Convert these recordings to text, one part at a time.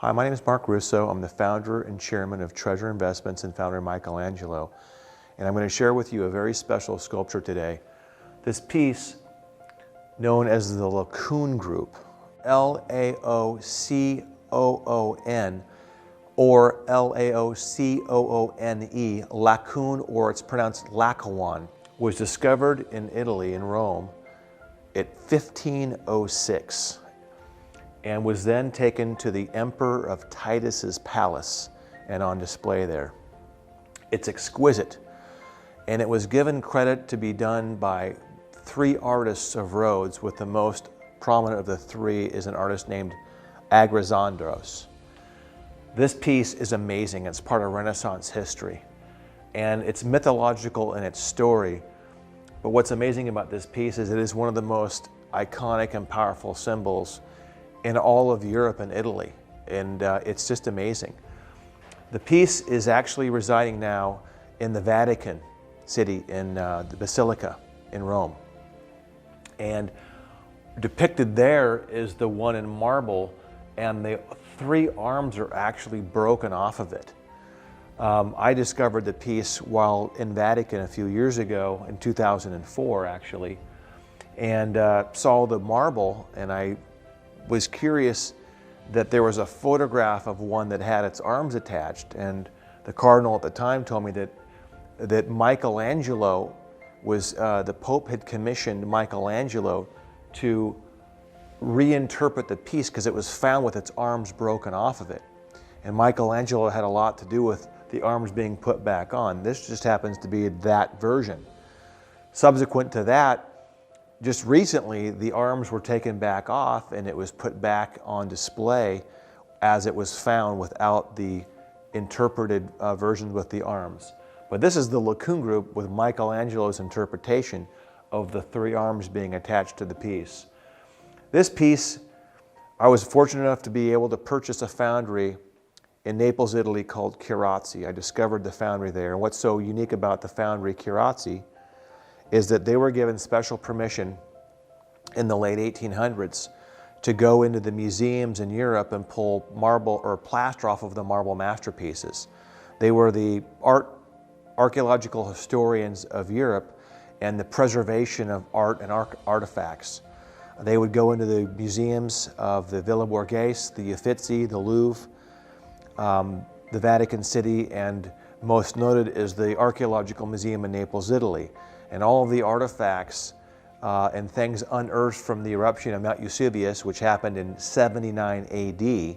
Hi, my name is Mark Russo. I'm the founder and chairman of Treasure Investments and Foundry Michelangelo. And I'm going to share with you a very special sculpture today. This piece, known as the Laocoön Group, L-A-O-C-O-O-N, or L-A-O-C-O-O-N-E, Laocoön, or it's pronounced Laocoön, was discovered in Italy, in Rome, at 1506. And was then taken to the Emperor of Titus's palace and on display there. It's exquisite, and it was given credit to be done by 3 artists of Rhodes, with the most prominent of the 3 is an artist named Agesander. This piece is amazing. It's part of Renaissance history, and it's mythological in its story. But what's amazing about this piece is it is one of the most iconic and powerful symbols in all of Europe and Italy, and it's just amazing. The piece is actually residing now in the Vatican City, in the Basilica in Rome. And depicted there is the one in marble, and the 3 arms are actually broken off of it. I discovered the piece while in Vatican a few years ago, in 2004 actually, and saw the marble, and I was curious that there was a photograph of one that had its arms attached, and the cardinal at the time told me that Michelangelo was, the Pope had commissioned Michelangelo to reinterpret the piece because it was found with its arms broken off of it. And Michelangelo had a lot to do with the arms being put back on. This just happens to be that version. Subsequent to that, just recently, the arms were taken back off and it was put back on display as it was found without the interpreted version with the arms. But this is the Laocoön Group with Michelangelo's interpretation of the 3 arms being attached to the piece. This piece, I was fortunate enough to be able to purchase a foundry in Naples, Italy called Chirazzi. I discovered the foundry there. And what's so unique about the foundry Chirazzi is that they were given special permission in the late 1800s to go into the museums in Europe and pull marble or plaster off of the marble masterpieces. They were the archaeological historians of Europe and the preservation of art and artifacts. They would go into the museums of the Villa Borghese, the Uffizi, the Louvre, the Vatican City, and most noted is the Archaeological Museum in Naples, Italy. And all of the artifacts and things unearthed from the eruption of Mount Vesuvius, which happened in 79 AD,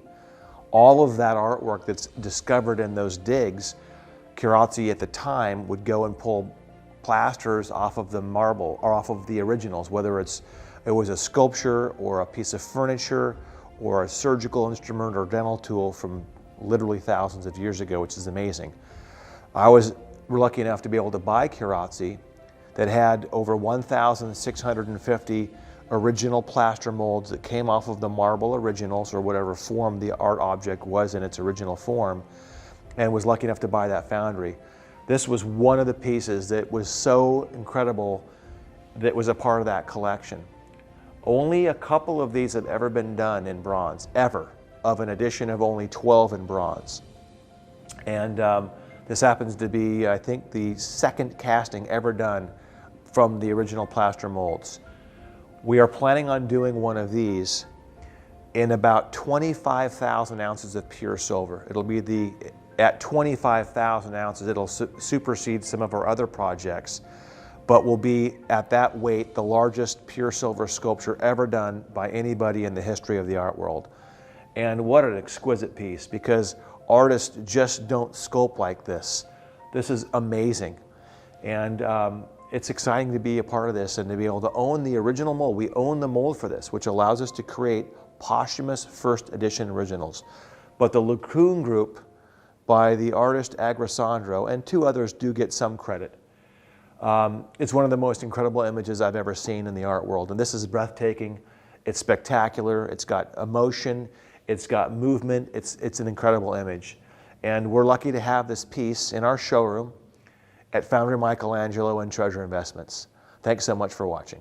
all of that artwork that's discovered in those digs, Chirazzi at the time would go and pull plasters off of the marble or off of the originals, whether it was a sculpture or a piece of furniture or a surgical instrument or dental tool from literally thousands of years ago, which is amazing. I was lucky enough to be able to buy Chirazzi that had over 1,650 original plaster molds that came off of the marble originals or whatever form the art object was in its original form, and was lucky enough to buy that foundry. This was one of the pieces that was so incredible that was a part of that collection. Only a couple of these have ever been done in bronze, ever, of an edition of only 12 in bronze. And this happens to be, I think, the 2nd casting ever done from the original plaster molds. We are planning on doing one of these in about 25,000 ounces of pure silver. It'll be at 25,000 ounces, it'll supersede some of our other projects, but will be at that weight the largest pure silver sculpture ever done by anybody in the history of the art world. And what an exquisite piece, because artists just don't sculpt like this. This is amazing. And it's exciting to be a part of this and to be able to own the original mold. We own the mold for this, which allows us to create posthumous 1st edition originals. But the Laocoön Group by the artist Agesander, and 2 others do get some credit. It's one of the most incredible images I've ever seen in the art world. And this is breathtaking. It's spectacular. It's got emotion. It's got movement. It's an incredible image. And we're lucky to have this piece in our showroom at Foundry Michelangelo and Treasure Investments. Thanks so much for watching.